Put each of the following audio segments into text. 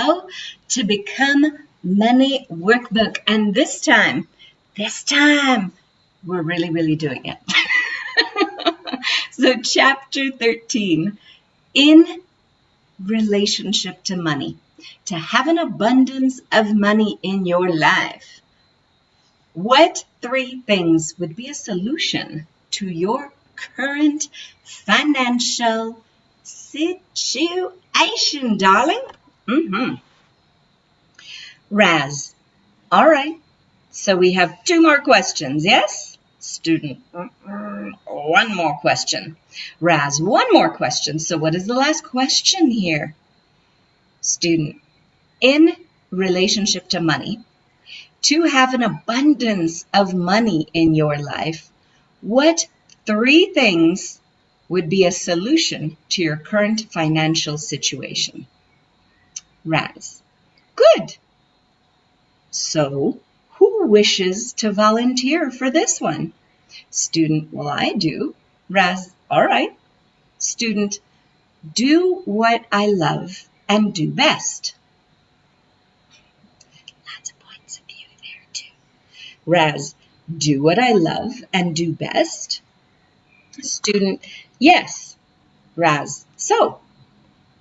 go to Become Money Workbook. And this time, we're really doing it. So Chapter 13, in relationship to money, to have an abundance of money in your life. What 3 things would be a solution to your current financial situation, darling? Raz. All right. So we have 2 more questions, yes? Student. 1 more question. Raz, 1 more question. So what is the last question here? Student. In relationship to money, to have an abundance of money in your life, what 3 things would be a solution to your current financial situation? Raz. Good. So, who wishes to volunteer for this one? Student. Well, I do. Raz. All right. Student. Do what I love and do best. Lots of points of view there too. Raz. Do what I love and do best. Student. Yes. Raz. So,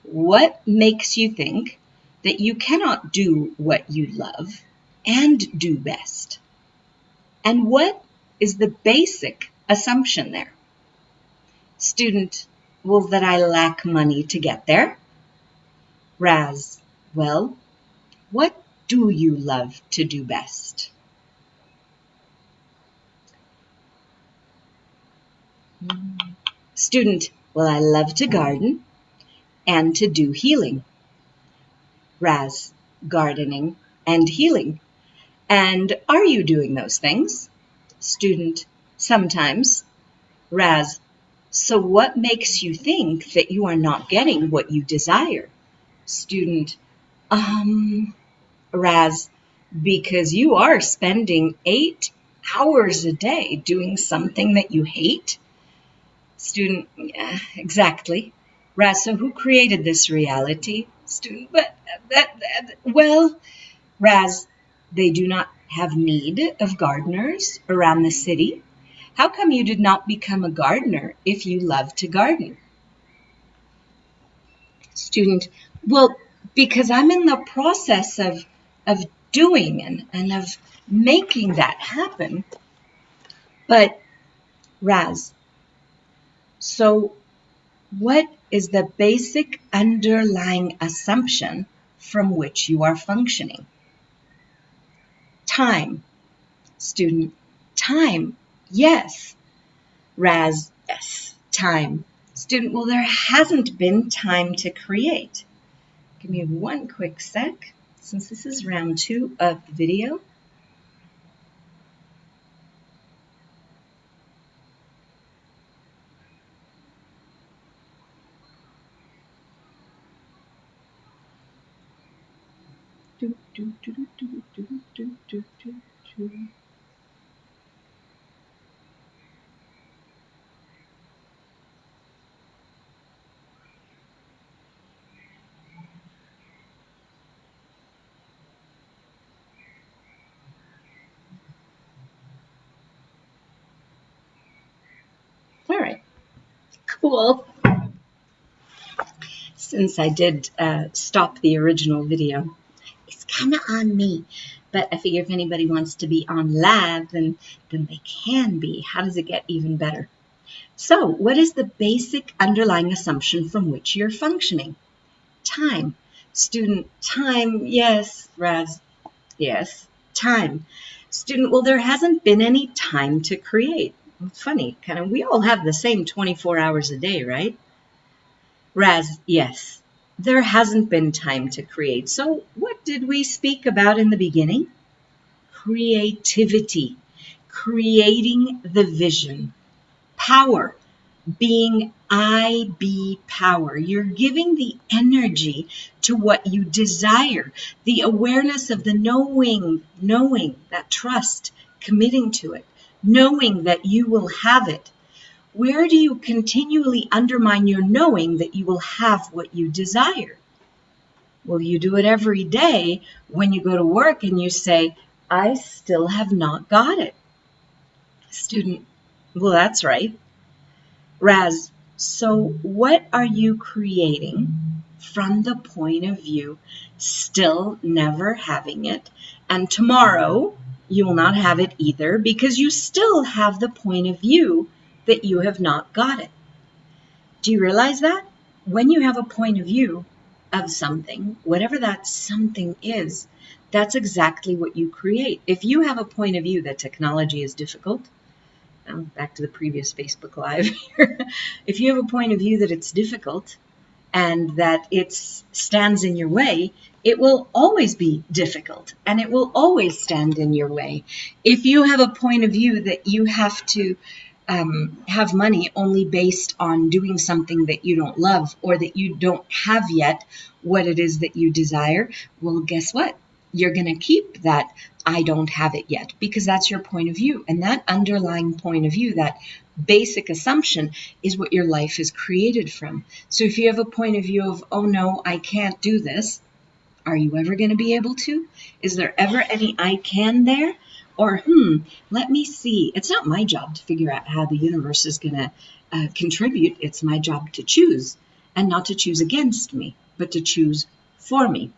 what makes you think that you cannot do what you love and do best? And what is the basic assumption there? Student. Well, that I lack money to get there. Raz. Well, what do you love to do best? Student. Well, I love to garden and to do healing. Raz. Gardening and healing. And are you doing those things? Student. Sometimes. Raz. So what makes you think that you are not getting what you desire? Student. Raz. Because you are spending 8 hours a day doing something that you hate? Student. Yeah, exactly. Raz. So who created this reality? Student. But well, Raz. They do not have need of gardeners around the city. How come you did not become a gardener if you love to garden? Student. Well, because I'm in the process of doing and of making that happen. But Raz, so what is the basic underlying assumption from which you are functioning? Time. Student. Time. Yes. Raz. Yes. Time. Student. Well, there hasn't been time to create. Give me 1 quick sec, since this is round 2 of the video. All right, cool. Since I did stop the original video, it's kind of on me. But I figure if anybody wants to be on live, then they can be. How does it get even better? So, what is the basic underlying assumption from which you're functioning? Time. Student. Time. Yes. Raz. Yes. Time. Student. Well, there hasn't been any time to create. It's funny, kind of. We all have the same 24 hours a day, right? Raz. Yes. There hasn't been time to create. So what did we speak about in the beginning? Creativity. Creating the vision. Power. Being I be power. You're giving the energy to what you desire. The awareness of the knowing, that trust, committing to it, knowing that you will have it. Where do you continually undermine your knowing that you will have what you desire? Well, you do it every day when you go to work and you say, I still have not got it. Student, well, that's right. Raz, so what are you creating from the point of view still never having it? And tomorrow you will not have it either because you still have the point of view that you have not got it. Do you realize that? When you have a point of view of something, whatever that something is, that's exactly what you create. If you have a point of view that technology is difficult, back to the previous Facebook Live here, if you have a point of view that it's difficult and that it stands in your way, it will always be difficult and it will always stand in your way. If you have a point of view that you have to have money only based on doing something that you don't love or that you don't have yet what it is that you desire, well, guess what? You're going to keep that I don't have it yet because that's your point of view. And that underlying point of view, that basic assumption is what your life is created from. So if you have a point of view of, oh no, I can't do this, are you ever going to be able to? Is there ever any I can there? Or, let me see. It's not my job to figure out how the universe is going to contribute. It's my job to choose, and not to choose against me, but to choose for me.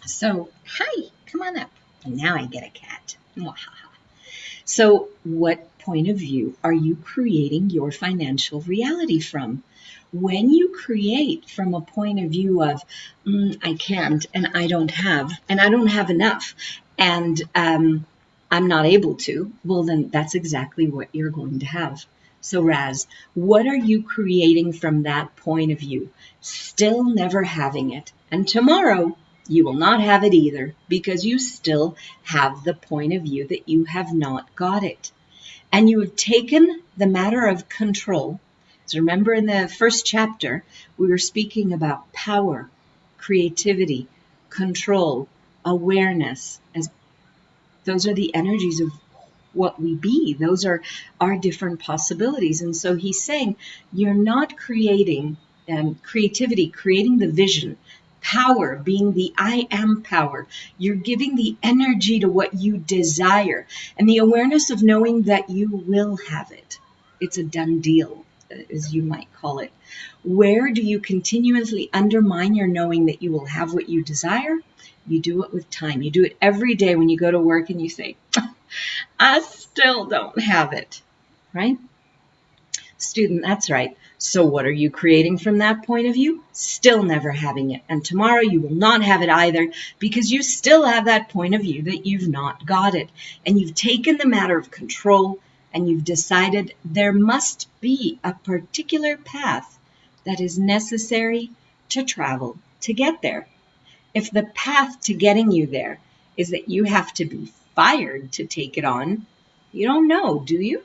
So, hi, come on up. And now I get a cat. So, what point of view are you creating your financial reality from? When you create from a point of view of, I can't, and I don't have enough, and I'm not able to, well, then that's exactly what you're going to have. So, Raz, what are you creating from that point of view? Still never having it. And tomorrow, you will not have it either because you still have the point of view that you have not got it. And you have taken the matter of control. So remember in the first chapter, we were speaking about power, creativity, control, awareness. As those are the energies of what we be. Those are our different possibilities. And so he's saying you're not creating creativity, creating the vision, power being the I am power. You're giving the energy to what you desire and the awareness of knowing that you will have it. It's a done deal, as you might call it. Where do you continuously undermine your knowing that you will have what you desire? You do it with time. You do it every day when you go to work and you say, I still don't have it, right? Student, that's right. So what are you creating from that point of view? Still never having it. And tomorrow you will not have it either because you still have that point of view that you've not got it. And you've taken the matter of control and you've decided there must be a particular path that is necessary to travel to get there. If the path to getting you there is that you have to be fired to take it on, you don't know, do you?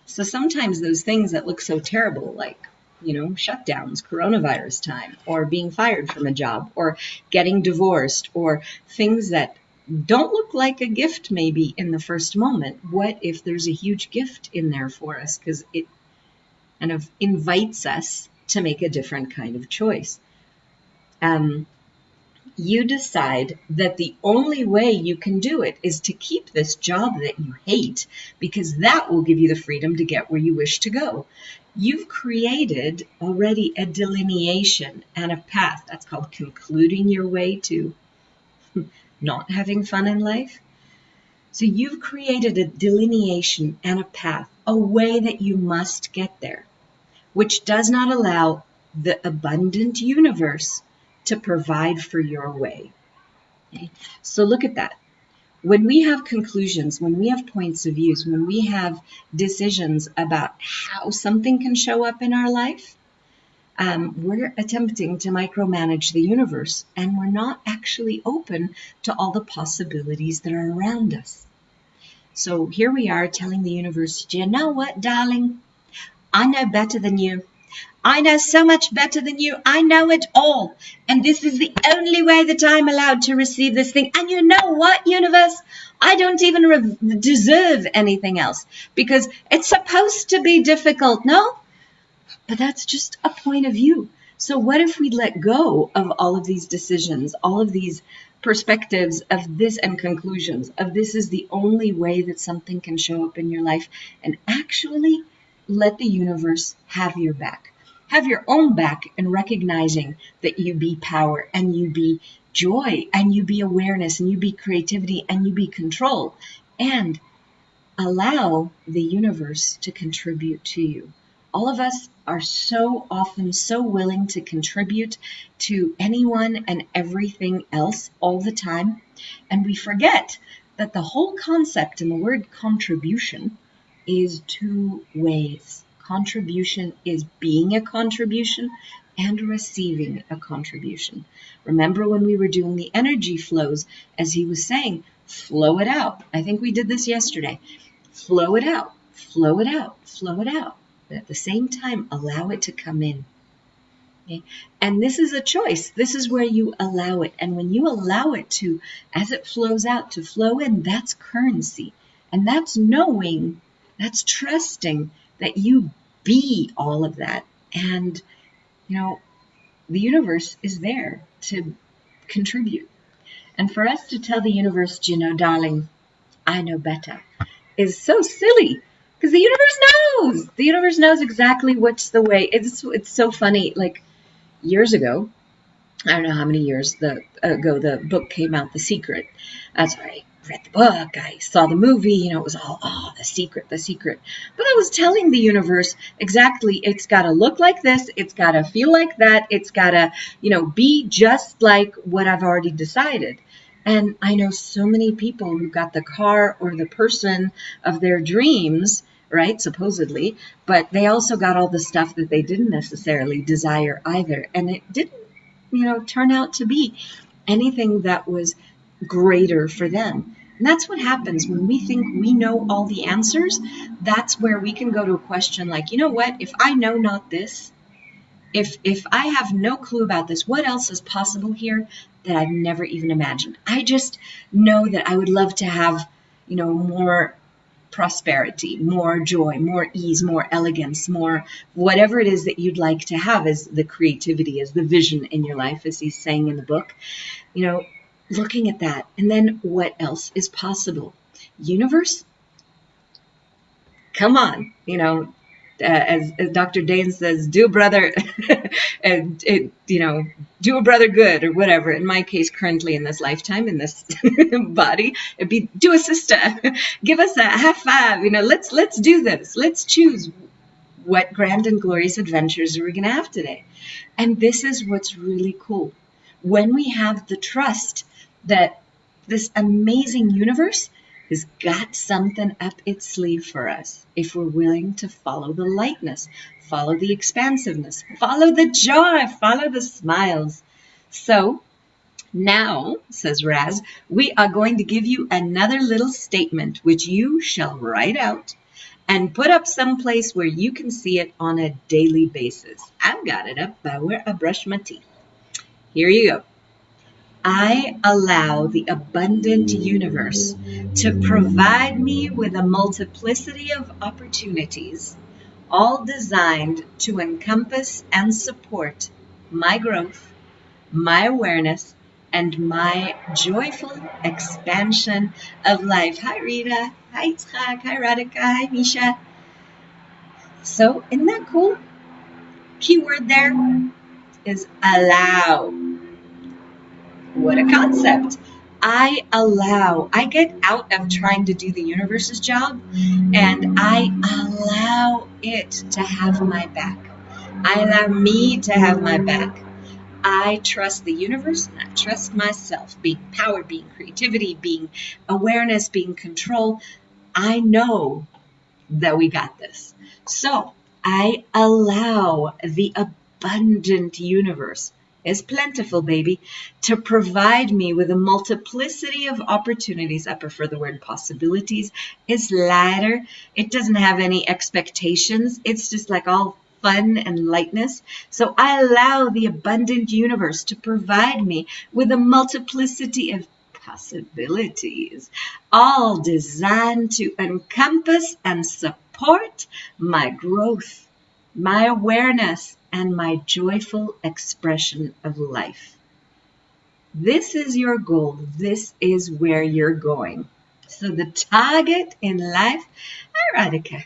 So sometimes those things that look so terrible, like, shutdowns, coronavirus time, or being fired from a job, or getting divorced, or things that don't look like a gift maybe in the first moment. What if there's a huge gift in there for us? Because it kind of invites us to make a different kind of choice. You decide that the only way you can do it is to keep this job that you hate, because that will give you the freedom to get where you wish to go. You've created already a delineation and a path. That's called concluding your way to not having fun in life. So you've created a delineation and a path, a way that you must get there, which does not allow the abundant universe to provide for your way. Okay? So look at that. When we have conclusions, when we have points of views, when we have decisions about how something can show up in our life, we're attempting to micromanage the universe, and we're not actually open to all the possibilities that are around us. So here we are telling the universe, do you know what, darling? I know better than you. I know so much better than you. I know it all. And this is the only way that I'm allowed to receive this thing. And you know what, universe? I don't even deserve anything else because it's supposed to be difficult, no? But that's just a point of view. So what if we let go of all of these decisions, all of these perspectives of this and conclusions of this is the only way that something can show up in your life, and actually let the universe have your back. Have your own back in recognizing that you be power and you be joy and you be awareness and you be creativity and you be control, and allow the universe to contribute to you. All of us are so often so willing to contribute to anyone and everything else all the time, and we forget that the whole concept in the word contribution is two ways. Contribution is being a contribution and receiving a contribution. Remember when we were doing the energy flows, as he was saying, flow it out. I think we did this yesterday. Flow it out, flow it out, flow it out. But at the same time, allow it to come in. Okay? And this is a choice. This is where you allow it. And when you allow it to, as it flows out, to flow in, that's currency. And that's knowing, that's trusting that you be all of that. And, you know, the universe is there to contribute. And for us to tell the universe, you know, darling, I know better, is so silly, because the universe knows. The universe knows exactly what's the way. It's so funny. Like years ago, I don't know how many years ago the book came out, The Secret. That's why I read the book. I saw the movie. You know, it was all, the secret, the secret. But I was telling the universe exactly, it's got to look like this. It's got to feel like that. It's got to, you know, be just like what I've already decided. And I know so many people who got the car or the person of their dreams, right, supposedly, but they also got all the stuff that they didn't necessarily desire either. And it didn't, you know, turn out to be anything that was greater for them. And that's what happens when we think we know all the answers. That's where we can go to a question like, you know what, if I know not this, if I have no clue about this, what else is possible here that I've never even imagined? I just know that I would love to have, you know, more prosperity, more joy, more ease, more elegance, more whatever it is that you'd like to have as the creativity, as the vision in your life, as he's saying in the book. You know, looking at that, and then what else is possible? Universe, come on, you know, as Dr. Dane says, do a brother, and you know, do a brother good, or whatever. In my case, currently in this lifetime, in this body, it'd be do a sister, give us a high five. You know, let's do this. Let's choose what grand and glorious adventures are we going to have today. And this is what's really cool. When we have the trust that this amazing universe has got something up its sleeve for us, if we're willing to follow the lightness, follow the expansiveness, follow the joy, follow the smiles. So now, says Raz, we are going to give you another little statement which you shall write out and put up someplace where you can see it on a daily basis. I've got it up by where I brush my teeth. Here you go. I allow the abundant universe to provide me with a multiplicity of opportunities, all designed to encompass and support my growth, my awareness, and my joyful expansion of life. Hi, Rita. Hi, Tzchak. Hi, Radhika. Hi, Misha. So, isn't that cool? Keyword there is allow. What a concept. I allow. I get out of trying to do the universe's job, and I allow it to have my back. I allow me to have my back. I trust the universe, and I trust myself, being power, being creativity, being awareness, being control. I know that we got this. So I allow the abundant universe, is plentiful, baby, to provide me with a multiplicity of opportunities. I prefer the word possibilities. It's lighter. It doesn't have any expectations. It's just like all fun and lightness. So I allow the abundant universe to provide me with a multiplicity of possibilities, all designed to encompass and support my growth, my awareness, and my joyful expression of life. This is your goal. This is where you're going. So the target in life, Radhika,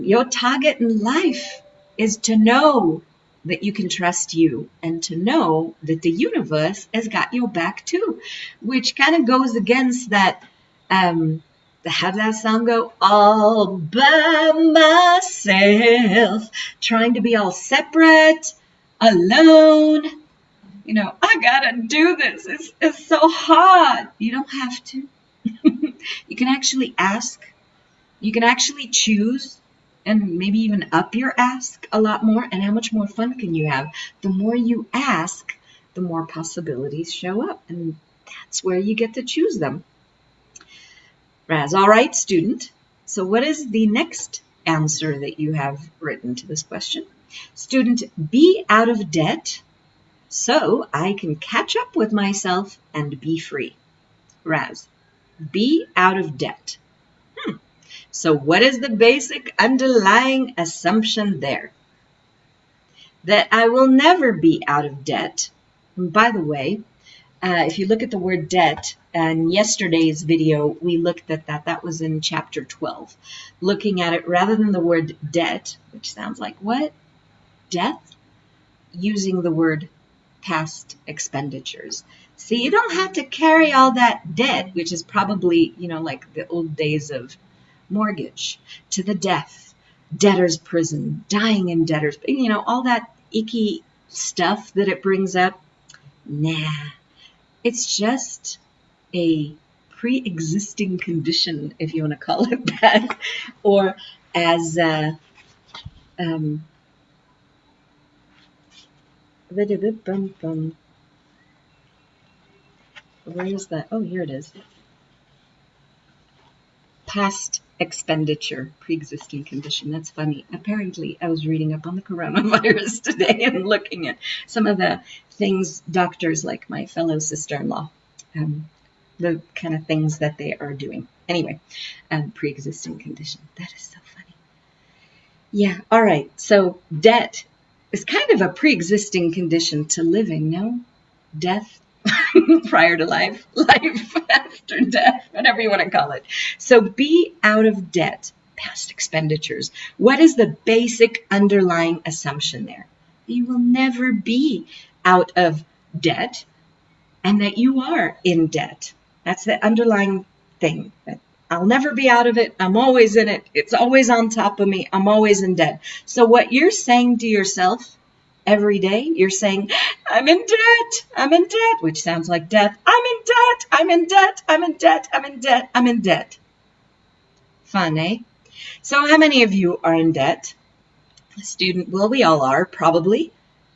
your target in life is to know that you can trust you and to know that the universe has got your back too, which kind of goes against that, have that song go, all by myself, trying to be all separate, alone. You know, I gotta do this. It's so hard. You don't have to. You can actually ask. You can actually choose and maybe even up your ask a lot more. And how much more fun can you have? The more you ask, the more possibilities show up. And that's where you get to choose them. Raz, all right, student. So what is the next answer that you have written to this question? Student, be out of debt so I can catch up with myself and be free. Raz, be out of debt. So what is the basic underlying assumption there? That I will never be out of debt. And by the way, if you look at the word debt, in yesterday's video, we looked at that. That was in chapter 12. Looking at it rather than the word debt, which sounds like what? Death? Using the word past expenditures. See, you don't have to carry all that debt, which is probably, like the old days of mortgage, to the death, debtor's prison, dying in debtor's, all that icky stuff that it brings up. Nah, it's just a pre-existing condition, if you want to call it that, or as where is that? Oh, here it is. Past expenditure, pre-existing condition. That's funny. Apparently, I was reading up on the coronavirus today and looking at some of the things doctors, like my fellow sister-in-law, the kind of things that they are doing. Anyway, pre-existing condition. That is so funny. Yeah, all right. So debt is kind of a pre-existing condition to living, no? Death prior to life, life after death, whatever you want to call it. So be out of debt, past expenditures. What is the basic underlying assumption there? You will never be out of debt and that you are in debt. That's the underlying thing. I'll never be out of it. I'm always in it. It's always on top of me. I'm always in debt. So what you're saying to yourself every day, you're saying, I'm in debt, I'm in debt, which sounds like death. I'm in debt, I'm in debt, I'm in debt, I'm in debt, I'm in debt. Fun, eh? So how many of you are in debt? Student, well, we all are, probably.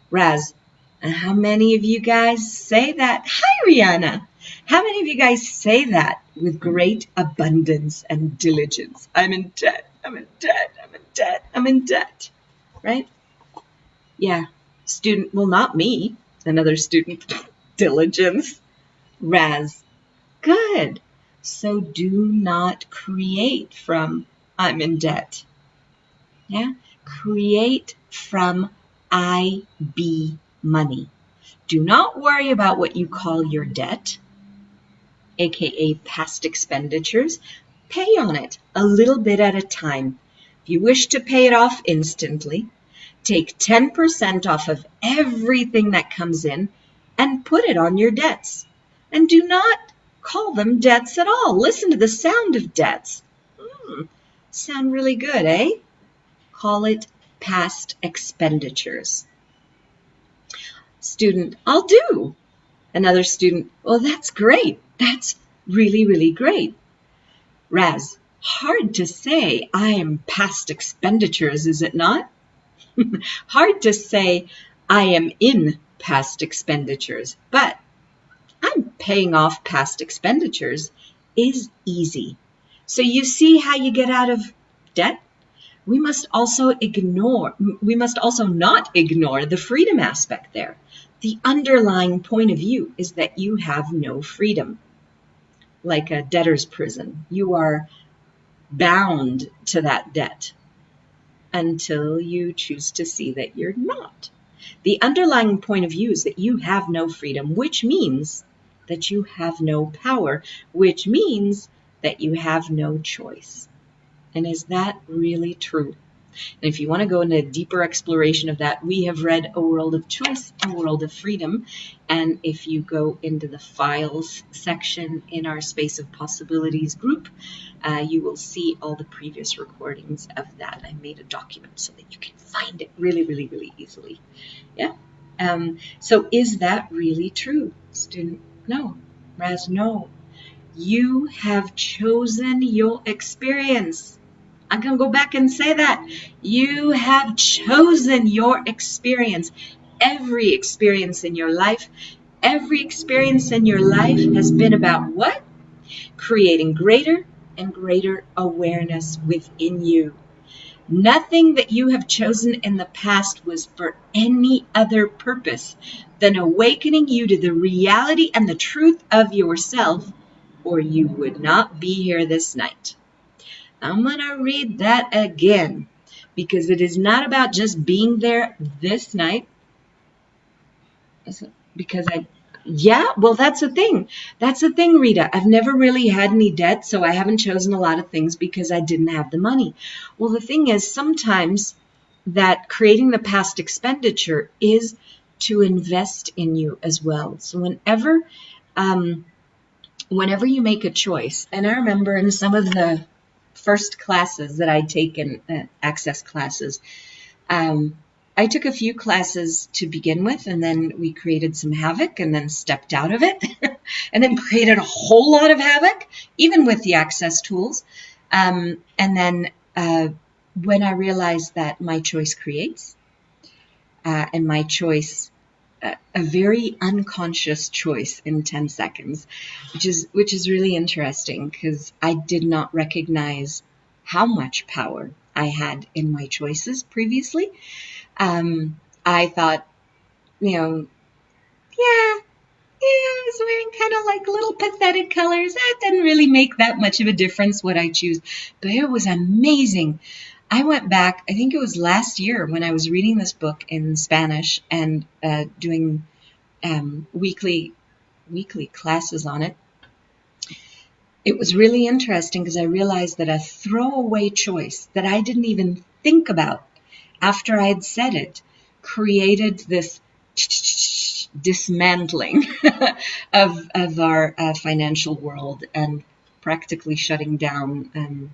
Raz, how many of you guys say that? Hi, Rihanna. How many of you guys say that with great abundance and diligence? I'm in debt, I'm in debt, I'm in debt, I'm in debt. Right? Yeah. Student, well, not me. Another student, diligence. Raz, good. So do not create from I'm in debt. Yeah? Create from I be money. Do not worry about what you call your debt, aka past expenditures. Pay on it a little bit at a time. If you wish to pay it off instantly, take 10% off of everything that comes in and put it on your debts. And do not call them debts at all. Listen to the sound of debts. Sound really good, eh? Call it past expenditures. Student, I'll do. Another student, well, that's great. That's really, really great. Raz, hard to say I am past expenditures, is it not? Hard to say I am in past expenditures, but I'm paying off past expenditures is easy. So you see how you get out of debt? We must also not ignore the freedom aspect there. The underlying point of view is that you have no freedom. Like a debtor's prison, you are bound to that debt. until you choose to see that you're not. The underlying point of view is that you have no freedom, which means that you have no power, which means that you have no choice. And is that really true? And if you want to go into a deeper exploration of that, we have read A World of Choice, A World of Freedom. And if you go into the files section in our Space of Possibilities group, you will see all the previous recordings of that. I made a document so that you can find it really, really, really easily. Yeah. So is that really true, student? No. Raz, no. You have chosen your experience. I'm going to go back and say that. You have chosen your experience. Every experience in your life has been about what? Creating greater and greater awareness within you. Nothing that you have chosen in the past was for any other purpose than awakening you to the reality and the truth of yourself, or you would not be here this night. I'm going to read that again, because it is not about just being there this night. Because that's the thing. That's the thing, Rita. I've never really had any debt, so I haven't chosen a lot of things because I didn't have the money. Well, the thing is, sometimes that creating the past expenditure is to invest in you as well. So whenever you make a choice, and I remember in some of the first classes that I'd taken, access classes, I took a few classes to begin with, and then we created some havoc and then stepped out of it and then created a whole lot of havoc, even with the access tools. And then when I realized that my choice creates, and my choice, a very unconscious choice in 10 seconds, which is really interesting because I did not recognize how much power I had in my choices previously. I thought, I was wearing kind of like little pathetic colors. That didn't really make that much of a difference what I choose. But it was amazing. I went back, I think it was last year when I was reading this book in Spanish and doing weekly classes on it. It was really interesting because I realized that a throwaway choice that I didn't even think about after I had said it created this dismantling of our financial world and practically shutting down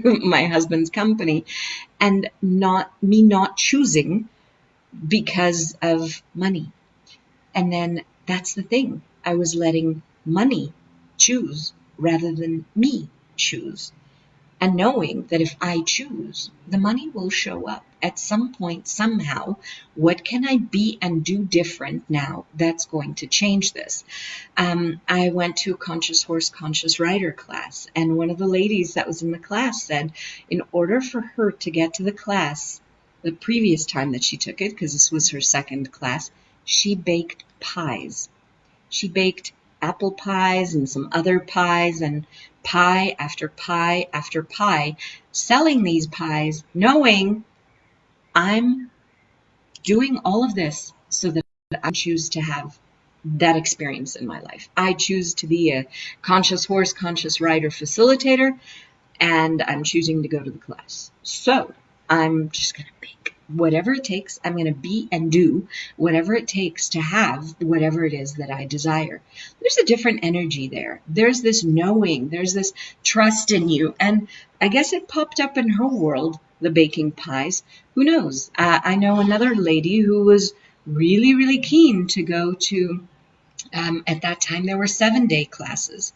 my husband's company, and not choosing because of money. And then that's the thing. I was letting money choose rather than me choose. And knowing that if I choose, the money will show up at some point, somehow. What can I be and do different now that's going to change this? I went to a Conscious Horse, Conscious Rider class, and one of the ladies that was in the class said, in order for her to get to the class, the previous time that she took it, because this was her second class, she baked pies. She baked apple pies and some other pies and pie after pie after pie, selling these pies, knowing I'm doing all of this so that I choose to have that experience in my life. I choose to be a Conscious Horse, Conscious Rider facilitator, and I'm choosing to go to the class. So I'm just going to bake whatever it takes. I'm going to be and do whatever it takes to have whatever it is that I desire. There's a different energy there. There's this knowing. There's this trust in you. And I guess it popped up in her world, the baking pies. Who knows? I know another lady who was really, really keen to go to, at that time, there were 7-day classes.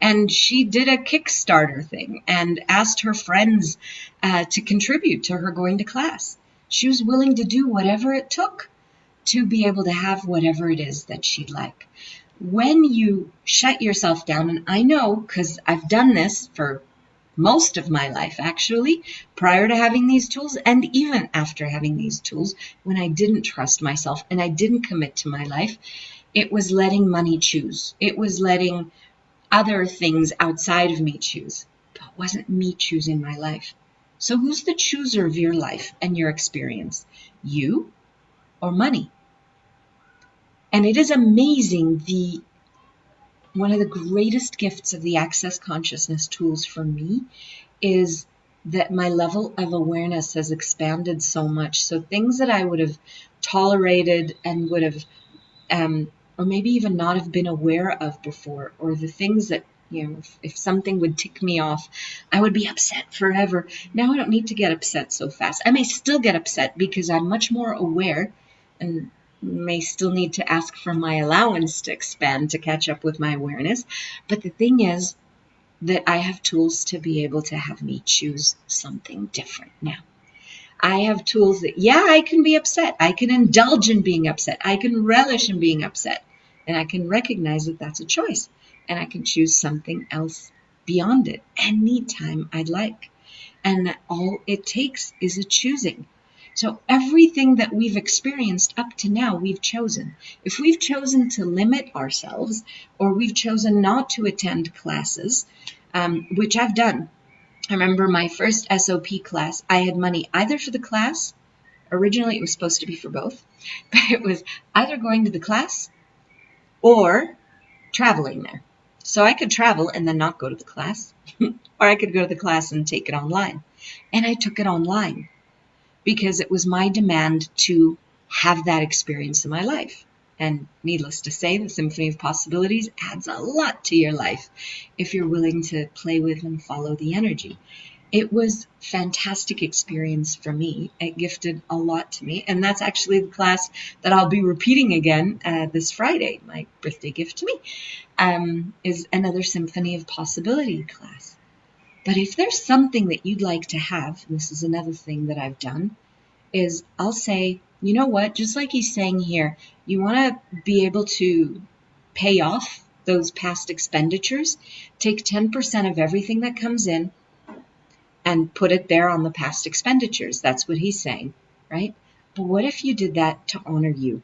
And she did a Kickstarter thing and asked her friends to contribute to her going to class. She was willing to do whatever it took to be able to have whatever it is that she'd like. When you shut yourself down, and I know because I've done this for most of my life, actually, prior to having these tools and even after having these tools, when I didn't trust myself and I didn't commit to my life, it was letting money choose. It was letting other things outside of me choose, but it wasn't me choosing my life. So who's the chooser of your life and your experience? You or money? And it is amazing, one of the greatest gifts of the Access Consciousness tools for me is that my level of awareness has expanded so much. So things that I would have tolerated and would have, or maybe even not have been aware of before, or the things that, if something would tick me off, I would be upset forever. Now I don't need to get upset so fast. I may still get upset because I'm much more aware and may still need to ask for my allowance to expand to catch up with my awareness. But the thing is that I have tools to be able to have me choose something different now. I have tools that, I can be upset. I can indulge in being upset. I can relish in being upset. And I can recognize that that's a choice. And I can choose something else beyond it anytime I'd like. And that all it takes is a choosing. So everything that we've experienced up to now, we've chosen. If we've chosen to limit ourselves, or we've chosen not to attend classes, which I've done. I remember my first SOP class, I had money either for the class, originally it was supposed to be for both, but it was either going to the class or traveling there. So I could travel and then not go to the class, or I could go to the class and take it online. And I took it online because it was my demand to have that experience in my life. And needless to say, the Symphony of Possibilities adds a lot to your life if you're willing to play with and follow the energy. It was a fantastic experience for me. It gifted a lot to me. And that's actually the class that I'll be repeating again this Friday. My birthday gift to me is another Symphony of Possibility class. But if there's something that you'd like to have, and this is another thing that I've done, is I'll say, you know what, just like he's saying here, you want to be able to pay off those past expenditures, take 10% of everything that comes in and put it there on the past expenditures. That's what he's saying, right? But what if you did that to honor you?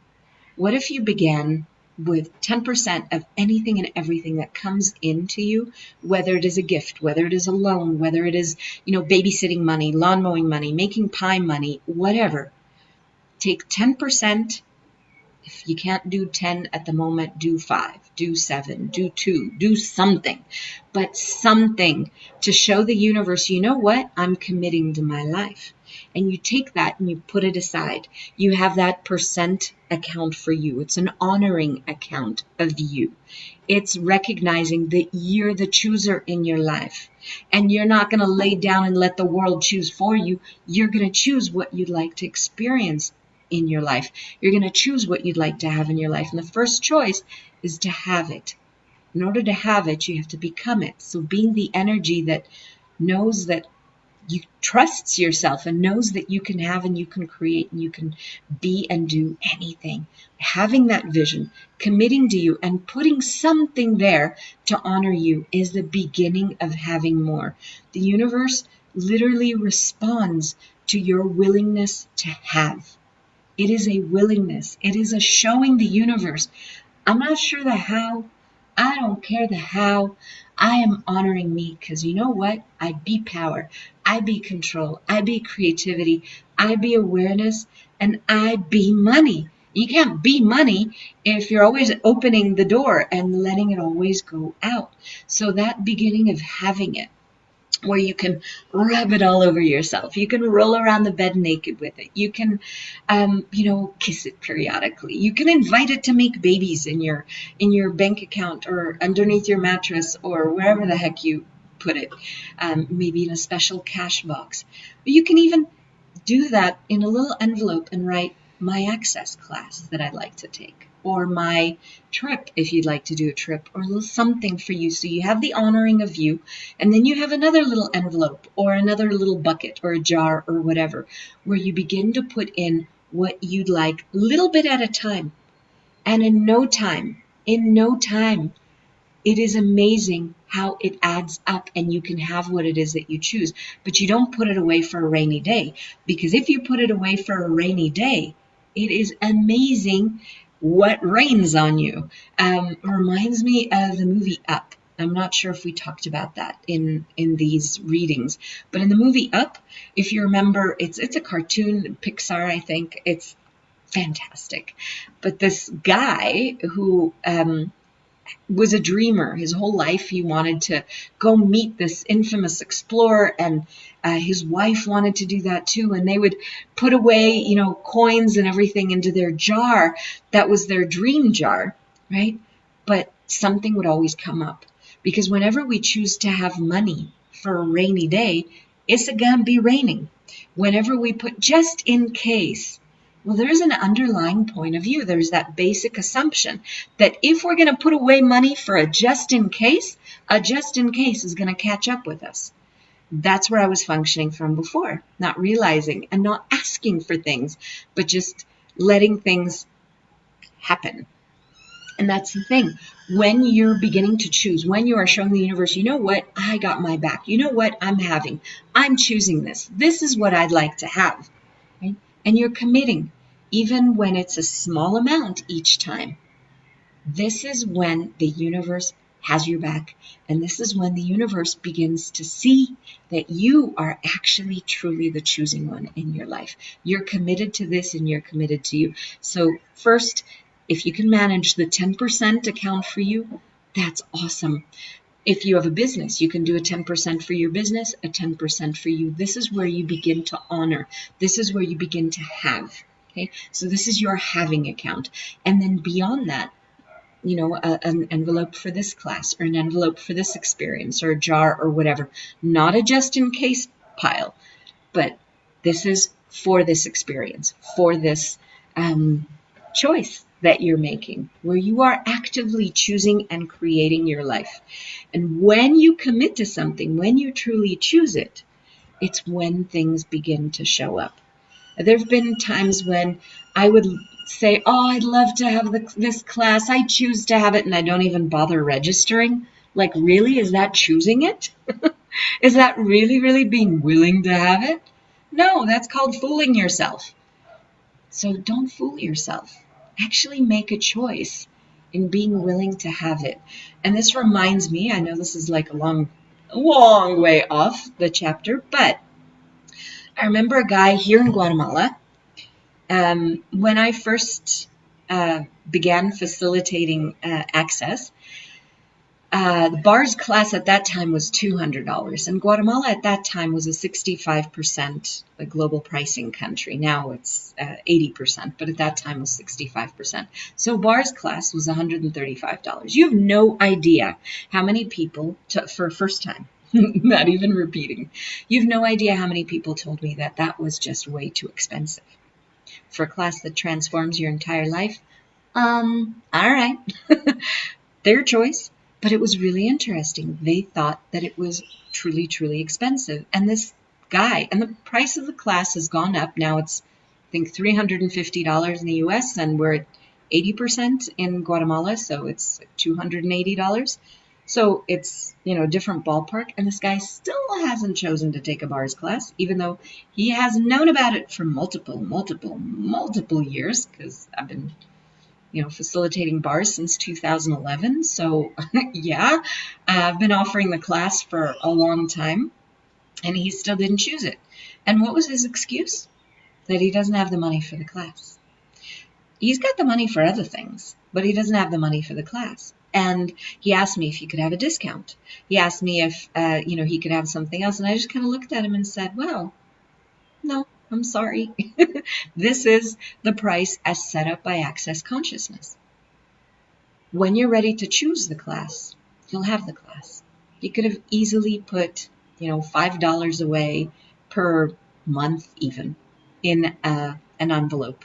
What if you began with 10% of anything and everything that comes into you, whether it is a gift, whether it is a loan, whether it is, babysitting money, lawn mowing money, making pie money, whatever. Take 10%. If you can't do 10 at the moment, do 5, do 7, do 2, do something. But something to show the universe, you know what? I'm committing to my life. And you take that and you put it aside. You have that percent account for you. It's an honoring account of you. It's recognizing that you're the chooser in your life. And you're not going to lay down and let the world choose for you. You're going to choose what you'd like to experience in your life. You're going to choose what you'd like to have in your life. And the first choice is to have it. In order to have it, you have to become it. So being the energy that knows that you trusts yourself and knows that you can have and you can create and you can be and do anything. Having that vision, committing to you and putting something there to honor you is the beginning of having more. The universe literally responds to your willingness to have. It is a willingness. It is a showing the universe. I'm not sure the how. I don't care the how. I am honoring me because you know what? I be power. I be control. I be creativity. I be awareness. And I be money. You can't be money if you're always opening the door and letting it always go out. So that beginning of having it, where you can rub it all over yourself. You can roll around the bed naked with it. You can, kiss it periodically. You can invite it to make babies in your bank account or underneath your mattress or wherever the heck you put it, maybe in a special cash box. But you can even do that in a little envelope and write my access class that I'd like to take, or my trip if you'd like to do a trip, or a little something for you. So you have the honoring of you, and then you have another little envelope or another little bucket or a jar or whatever, where you begin to put in what you'd like, little bit at a time. And in no time, it is amazing how it adds up and you can have what it is that you choose. But you don't put it away for a rainy day, because if you put it away for a rainy day, it is amazing what rains on you. Reminds me of the movie Up. I'm not sure if we talked about that in these readings, but in the movie Up, if you remember, it's a cartoon, Pixar, I think. It's fantastic. But this guy who was a dreamer his whole life, he wanted to go meet this infamous explorer, and his wife wanted to do that too, and they would put away, coins and everything into their jar. That was their dream jar, right? But something would always come up, because whenever we choose to have money for a rainy day, it's gonna be raining. Whenever we put just in case, well, there's an underlying point of view. There's that basic assumption that if we're going to put away money for a just in case is going to catch up with us. That's where I was functioning from before, not realizing and not asking for things, but just letting things happen. And that's the thing. When you're beginning to choose, when you are showing the universe, you know what, I got my back. You know what, I'm choosing this. This is what I'd like to have. Right? And you're committing, even when it's a small amount each time. This is when the universe has your back. And this is when the universe begins to see that you are actually truly the choosing one in your life. You're committed to this, and you're committed to you. So first, if you can manage the 10% account for you, that's awesome. If you have a business, you can do a 10% for your business, a 10% for you. This is where you begin to honor. This is where you begin to have. Okay, so this is your having account. And then beyond that, an envelope for this class, or an envelope for this experience, or a jar, or whatever. Not a just in case pile, but this is for this experience, for this choice that you're making, where you are actively choosing and creating your life. And when you commit to something, when you truly choose it, it's when things begin to show up. There have been times when I would say, I'd love to have this class. I choose to have it, and I don't even bother registering. Like, really? Is that choosing it? Is that really, really being willing to have it? No, that's called fooling yourself. So don't fool yourself. Actually make a choice in being willing to have it. And this reminds me, I know this is like a long way off the chapter, but I remember a guy here in Guatemala. When I first began facilitating access, the bars class at that time was $200. And Guatemala at that time was a 65% global pricing country. Now it's 80%, but at that time was 65%. So bars class was $135. You have no idea how many people, for a first time, not even repeating, you have no idea how many people told me that that was just way too expensive. For a class that transforms your entire life, all right, their choice. But it was really interesting. They thought that it was truly, truly expensive. And this guy, and the price of the class has gone up. Now it's, I think, $350 in the US, and we're at 80% in Guatemala, so it's $280. So it's, a different ballpark. And this guy still hasn't chosen to take a bars class, even though he has known about it for multiple years, because I've been facilitating bars since 2011. So yeah, I've been offering the class for a long time, and he still didn't choose it. And what was his excuse? That he doesn't have the money for the class. He's got the money for other things, but he doesn't have the money for the class. And he asked me if he could have a discount. He asked me if, he could have something else. And I just kind of looked at him and said, well, no, I'm sorry. This is the price as set up by Access Consciousness. When you're ready to choose the class, you'll have the class. You could have easily put, $5 away per month even in an envelope.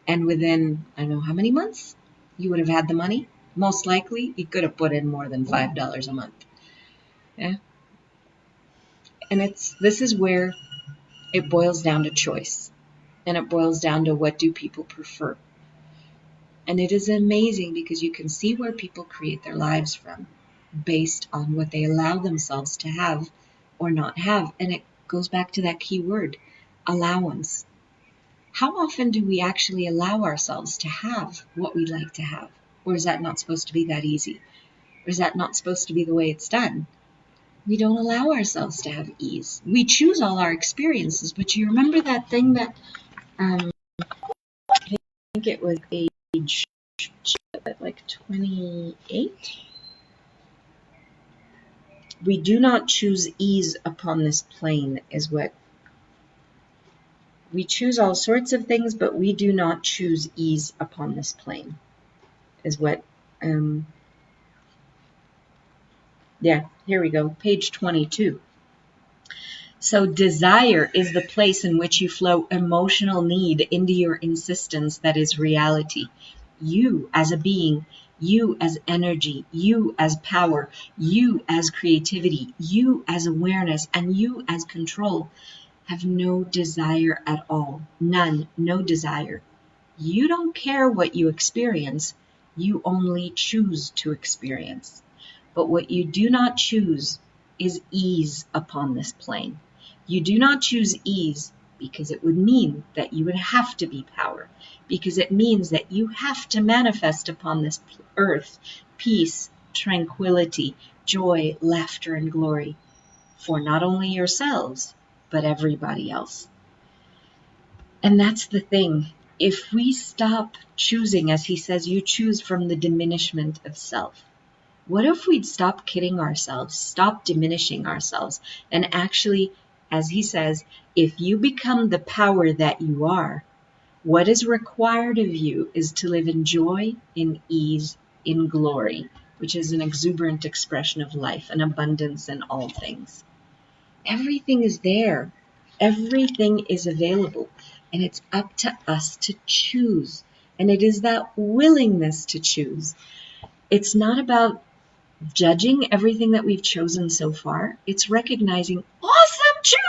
And within, I don't know how many months, you would have had the money. Most likely, you could have put in more than $5 a month. Yeah. And this is where it boils down to choice. And it boils down to what do people prefer. And it is amazing because you can see where people create their lives from based on what they allow themselves to have or not have. And it goes back to that key word, allowance. How often do we actually allow ourselves to have what we'd like to have? Or is that not supposed to be that easy? Or is that not supposed to be the way it's done? We don't allow ourselves to have ease. We choose all our experiences, but you remember that thing that, I think it was age like 28? We do not choose ease upon this plane, is what. We choose all sorts of things, but we do not choose ease upon this plane, is what, yeah, here we go, page 22. So desire is the place in which you flow emotional need into your insistence that is reality. You as a being, you as energy, you as power, you as creativity, you as awareness, and you as control have no desire at all. None, no desire. You don't care what you experience, you only choose to experience. But what you do not choose is ease upon this plane. You do not choose ease because it would mean that you would have to be power, because it means that you have to manifest upon this earth peace, tranquility, joy, laughter, and glory for not only yourselves, but everybody else. And that's the thing. If we stop choosing, as he says, you choose from the diminishment of self. What if we'd stop kidding ourselves, stop diminishing ourselves, and actually, as he says, if you become the power that you are, what is required of you is to live in joy, in ease, in glory, which is an exuberant expression of life, an abundance in all things. Everything is there. Everything is available. And it's up to us to choose. And it is that willingness to choose. It's not about judging everything that we've chosen so far. It's recognizing, awesome choosing!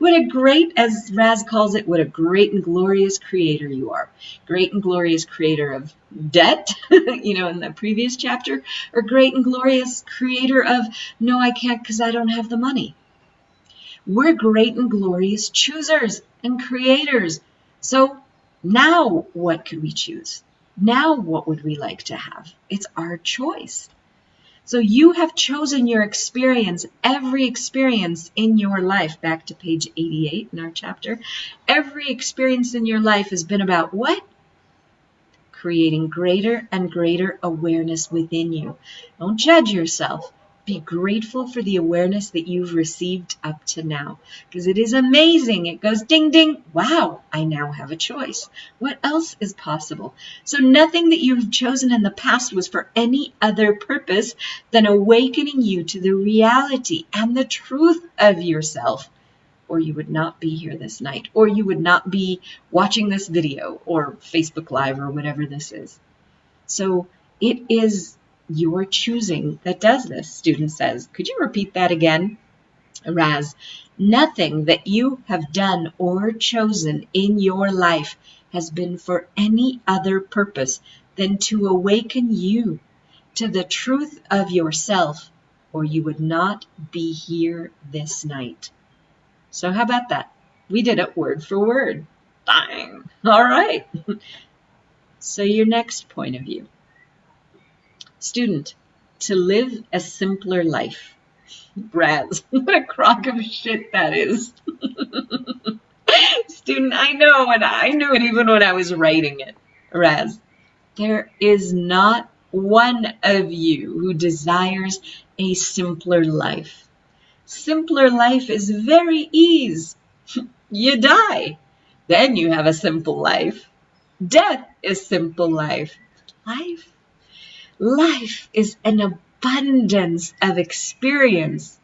What a great, as Raz calls it, what a great and glorious creator you are. Great and glorious creator of debt, in the previous chapter, or great and glorious creator of, no, I can't because I don't have the money. We're great and glorious choosers and creators. So now what could we choose? Now what would we like to have? It's our choice. So you have chosen your experience, every experience in your life, back to page 88 in our chapter. Every experience in your life has been about what? Creating greater and greater awareness within you. Don't judge yourself. Be grateful for the awareness that you've received up to now, because it is amazing. It goes ding, ding. Wow, I now have a choice. What else is possible? So nothing that you've chosen in the past was for any other purpose than awakening you to the reality and the truth of yourself, or you would not be here this night, or you would not be watching this video or Facebook Live or whatever this is. So it is your choosing that does this, student says. Could you repeat that again? Raz, nothing that you have done or chosen in your life has been for any other purpose than to awaken you to the truth of yourself, or you would not be here this night. So how about that? We did it word for word. Dang. All right. So your next point of view. Student, to live a simpler life. Raz, what a crock of shit that is. Student, I know, and I knew it even when I was writing it. Raz, there is not one of you who desires a simpler life. Simpler life is very ease. You die. Then you have a simple life. Death is simple life. Life is an abundance of experience.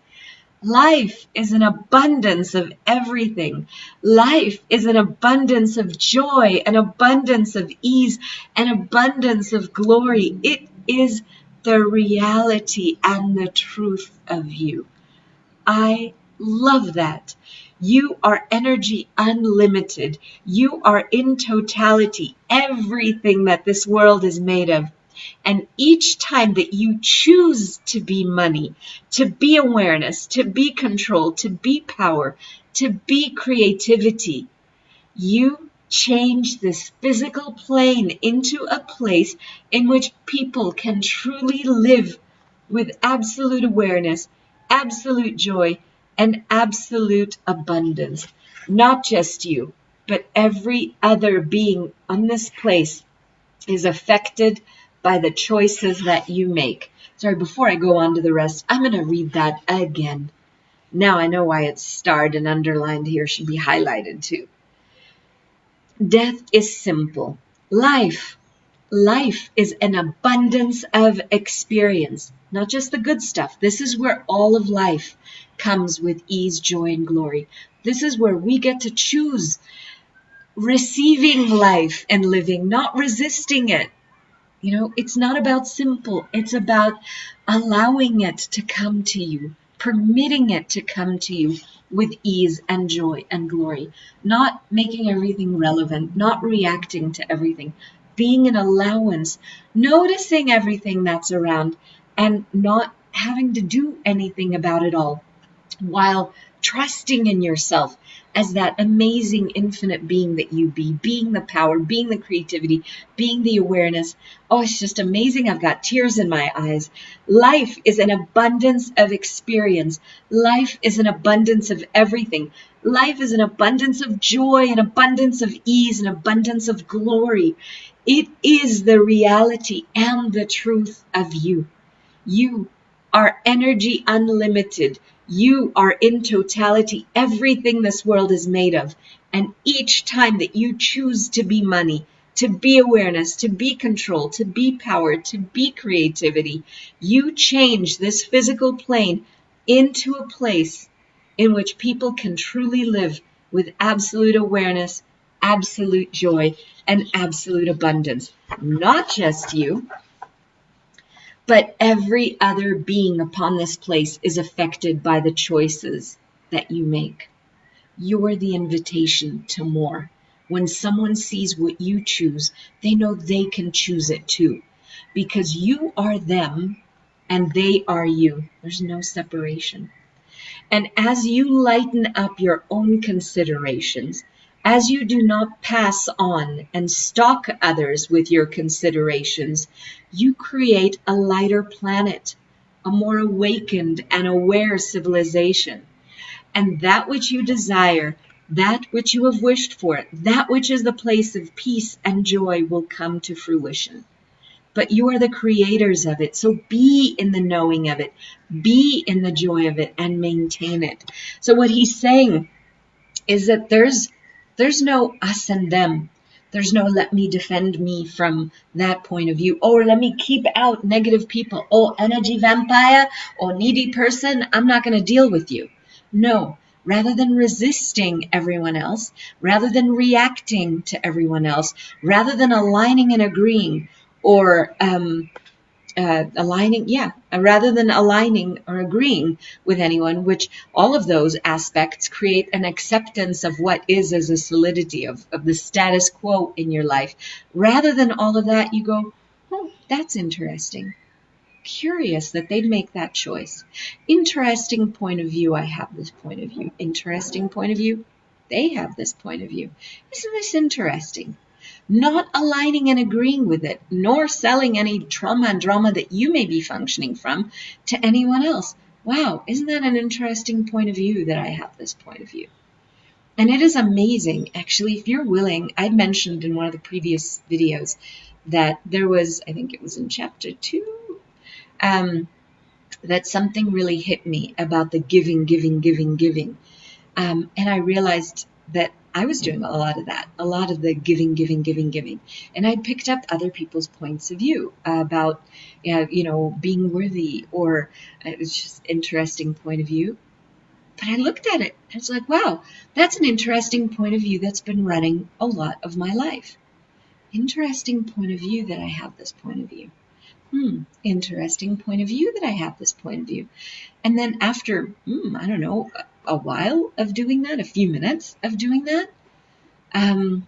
Life is an abundance of everything. Life is an abundance of joy, an abundance of ease, an abundance of glory. It is the reality and the truth of you. I love that. You are energy unlimited. You are in totality everything that this world is made of. And each time that you choose to be money, to be awareness, to be control, to be power, to be creativity, you change this physical plane into a place in which people can truly live with absolute awareness, absolute joy, and absolute abundance. Not just you, but every other being on this place is affected by the choices that you make. Sorry, before I go on to the rest, I'm going to read that again. Now I know why it's starred and underlined here, should be highlighted too. Death is simple. Life is an abundance of experience, not just the good stuff. This is where all of life comes with ease, joy, and glory. This is where we get to choose receiving life and living, not resisting it. You know, it's not about simple. It's about allowing it to come to you, permitting it to come to you with ease and joy and glory, not making everything relevant, not reacting to everything, being an allowance, noticing everything that's around and not having to do anything about it all, while trusting in yourself as that amazing infinite being that you be, being the power, being the creativity, being the awareness. Oh, it's just amazing. I've got tears in my eyes. Life is an abundance of experience. Life is an abundance of everything. Life is an abundance of joy, an abundance of ease, an abundance of glory. It is the reality and the truth of you. You are energy unlimited. You are in totality everything this world is made of. And each time that you choose to be money, to be awareness, to be control, to be power, to be creativity, you change this physical plane into a place in which people can truly live with absolute awareness, absolute joy, and absolute abundance. Not just you, but every other being upon this place is affected by the choices that you make. You're the invitation to more. When someone sees what you choose, they know they can choose it too. Because you are them and they are you. There's no separation. And as you lighten up your own considerations, as you do not pass on and stalk others with your considerations, you create a lighter planet, a more awakened and aware civilization. And that which you desire, that which you have wished for, that which is the place of peace and joy will come to fruition. But you are the creators of it. So be in the knowing of it, be in the joy of it, and maintain it. So what he's saying is that there's no us and them. There's no let me defend me from that point of view. Or let me keep out negative people. Oh, energy vampire or needy person, I'm not going to deal with you. No. Rather than resisting everyone else, rather than reacting to everyone else, rather than aligning and agreeing, or rather than aligning or agreeing with anyone, which all of those aspects create an acceptance of what is as a solidity of the status quo in your life. Rather than all of that, you go, oh, that's interesting. Curious that they'd make that choice. Interesting point of view. I have this point of view. Interesting point of view. They have this point of view. Isn't this interesting? Not aligning and agreeing with it, nor selling any trauma and drama that you may be functioning from to anyone else. Wow, isn't that an interesting point of view that I have this point of view? And it is amazing, actually, if you're willing. I mentioned in one of the previous videos that there was, I think it was in chapter 2, that something really hit me about the giving. And I realized that I was doing a lot of that, a lot of the giving. And I picked up other people's points of view about, being worthy, or it was just interesting point of view. But I looked at it, and I was like, wow, that's an interesting point of view that's been running a lot of my life. Interesting point of view that I have this point of view. Interesting point of view that I have this point of view. And then after, I don't know, a while of doing that, a few minutes of doing that, probably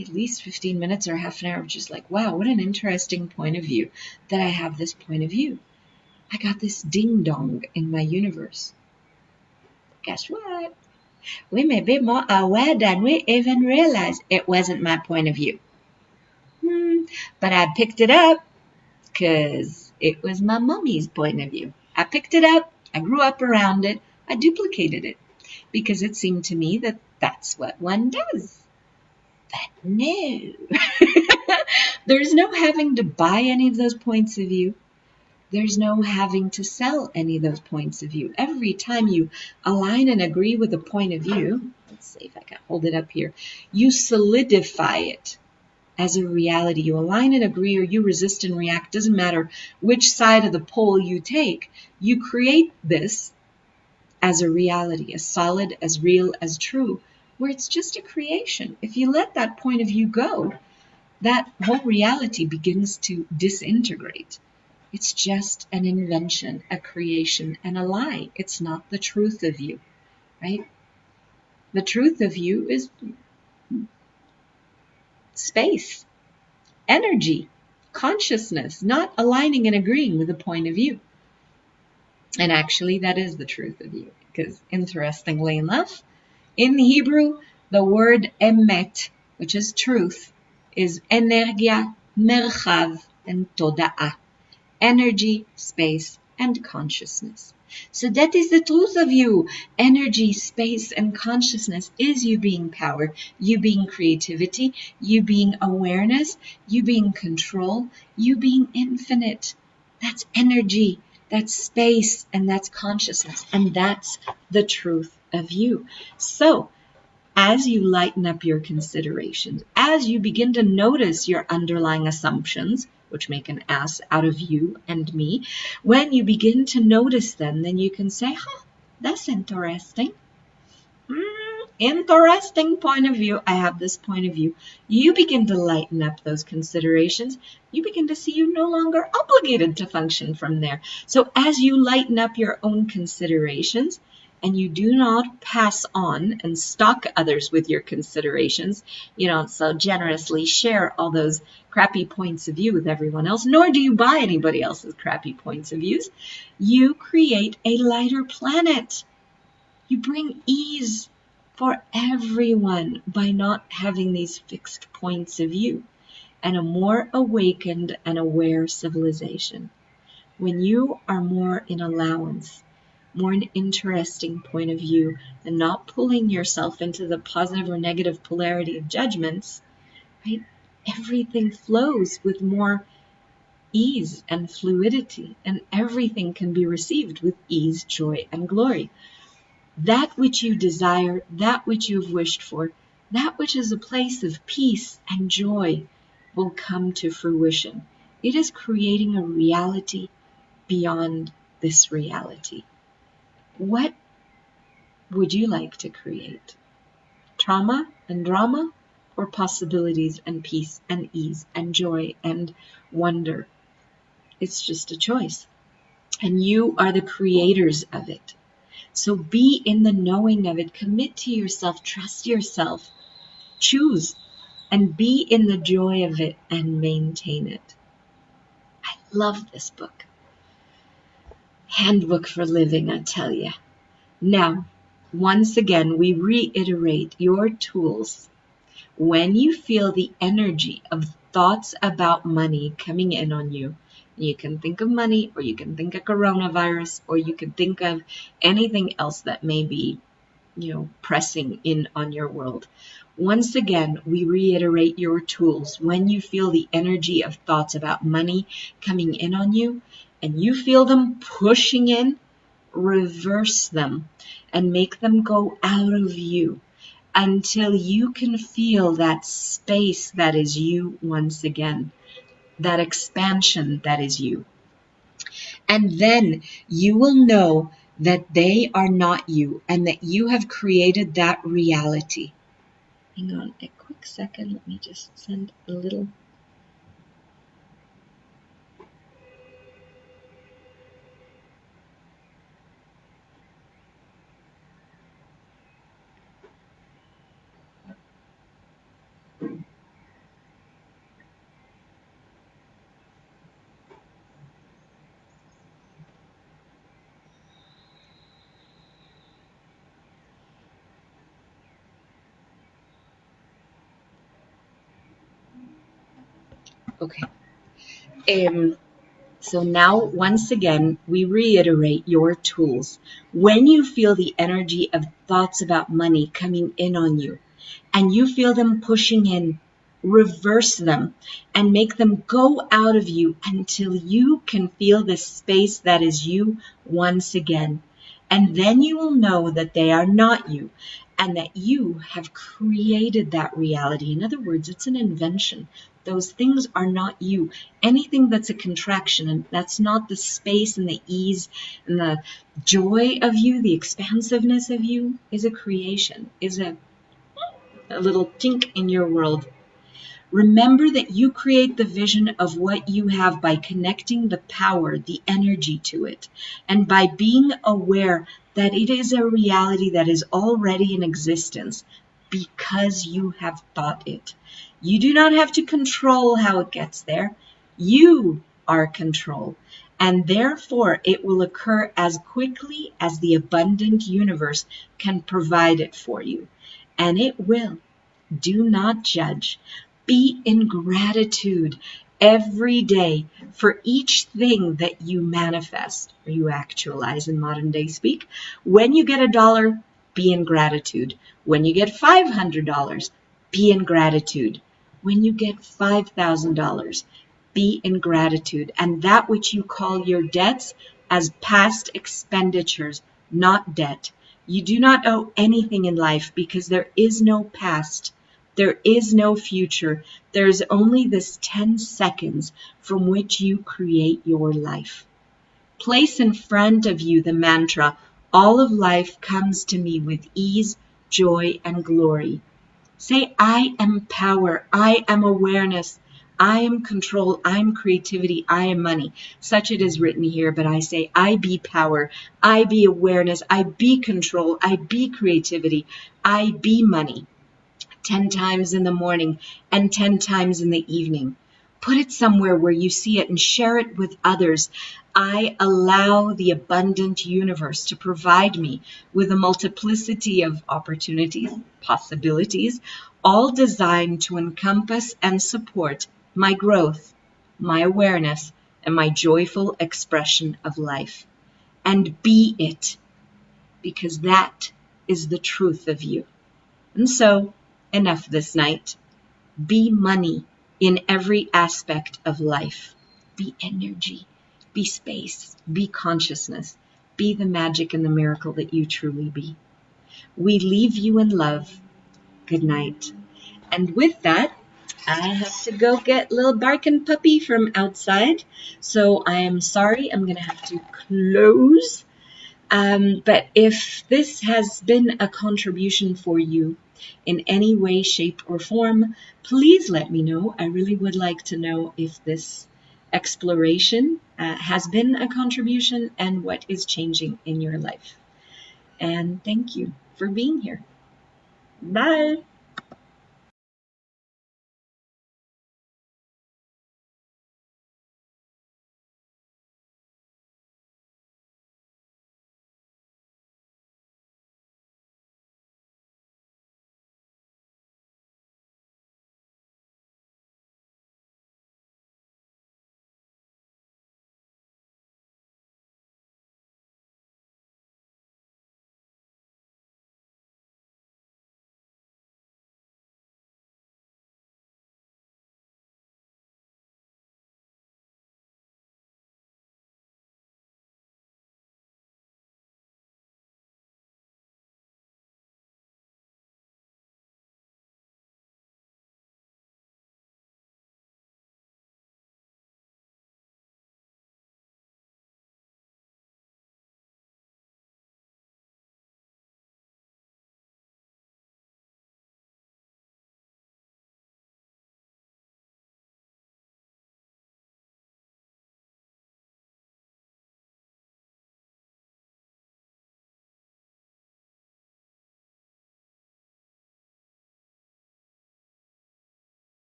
at least 15 minutes or half an hour of just like, wow, what an interesting point of view that I have this point of view. I got this ding dong in my universe. Guess what? We may be more aware than we even realize it wasn't my point of view. But I picked it up because It was my mommy's point of view. I picked it up, I grew up around it, I duplicated it because it seemed to me that that's what one does. But no, there's no having to buy any of those points of view. There's no having to sell any of those points of view. Every time you align and agree with a point of view, let's see if I can hold it up here, you solidify it as a reality. You align and agree, or you resist and react. Doesn't matter which side of the pole you take. You create this as a reality, as solid, as real, as true, where it's just a creation. If you let that point of view go, that whole reality begins to disintegrate. It's just an invention, a creation, and a lie. It's not the truth of you, right? The truth of you is space, energy, consciousness, not aligning and agreeing with a point of view. And actually, that is the truth of you. Because interestingly enough, in Hebrew, the word emet, which is truth, is energia, merchav, and toda'ah. Energy, space, and consciousness. So that is the truth of you. Energy, space, and consciousness is you being power, you being creativity, you being awareness, you being control, you being infinite. That's energy, that's space, and that's consciousness. And that's the truth of you. So, as you lighten up your considerations, as you begin to notice your underlying assumptions, which make an ass out of you and me, when you begin to notice them, then you can say, that's interesting. Interesting point of view. I have this point of view. You begin to lighten up those considerations. You begin to see you're no longer obligated to function from there. So as you lighten up your own considerations, and you do not pass on and stock others with your considerations, you don't so generously share all those crappy points of view with everyone else, nor do you buy anybody else's crappy points of views, you create a lighter planet. You bring ease for everyone by not having these fixed points of view, and a more awakened and aware civilization. When you are more in allowance, more an interesting point of view, and not pulling yourself into the positive or negative polarity of judgments, right? Everything flows with more ease and fluidity, and everything can be received with ease, joy, and glory. That which you desire, that which you have wished for, that which is a place of peace and joy will come to fruition. It is creating a reality beyond this reality. What would you like to create? Trauma and drama, or possibilities and peace and ease and joy and wonder? It's just a choice. And you are the creators of it. So be in the knowing of it. Commit to yourself. Trust yourself. Choose and be in the joy of it and maintain it. I love this book. Handbook for living, I tell you. Now, once again, we reiterate your tools. When you feel the energy of thoughts about money coming in on you, you can think of money, or you can think of coronavirus, or you can think of anything else that may be, pressing in on your world. Once again, we reiterate your tools. When you feel the energy of thoughts about money coming in on you, and you feel them pushing in, reverse them and make them go out of you until you can feel that space that is you once again, that expansion that is you. And then you will know that they are not you and that you have created that reality. Hang on a quick second. Let me just send a little. Okay. So now, once again, we reiterate your tools. When you feel the energy of thoughts about money coming in on you, and you feel them pushing in, reverse them and make them go out of you until you can feel the space that is you once again. And then you will know that they are not you and that you have created that reality. In other words, it's an invention. Those things are not you. Anything that's a contraction, and that's not the space and the ease and the joy of you, the expansiveness of you, is a creation, is a little tink in your world. Remember that you create the vision of what you have by connecting the power, the energy to it, and by being aware that it is a reality that is already in existence because you have thought it. You do not have to control how it gets there. You are control, and therefore it will occur as quickly as the abundant universe can provide it for you. And it will. Do not judge. Be in gratitude every day for each thing that you manifest or you actualize in modern day speak. When you get $1, be in gratitude. When you get $500, be in gratitude. When you get $5,000, be in gratitude. And that which you call your debts as past expenditures, not debt. You do not owe anything in life because there is no past. There is no future. There is only this 10 seconds from which you create your life. Place in front of you the mantra, all of life comes to me with ease, joy, and glory. Say, I am power, I am awareness, I am control, I am creativity, I am money. Such it is written here, but I say, I be power, I be awareness, I be control, I be creativity, I be money. 10 times in the morning and 10 times in the evening. Put it somewhere where you see it and share it with others. I allow the abundant universe to provide me with a multiplicity of opportunities, possibilities, all designed to encompass and support my growth, my awareness, and my joyful expression of life. And be it, because that is the truth of you. And so, enough this night. Be money in every aspect of life. Be energy. Be space. Be consciousness. Be the magic and the miracle that you truly be. We leave you in love. Good night. And with that, I have to go get little barking puppy from outside. So I am sorry. I'm going to have to close. But if this has been a contribution for you in any way, shape, or form, please let me know. I really would like to know if this exploration has been a contribution and what is changing in your life. And thank you for being here. Bye.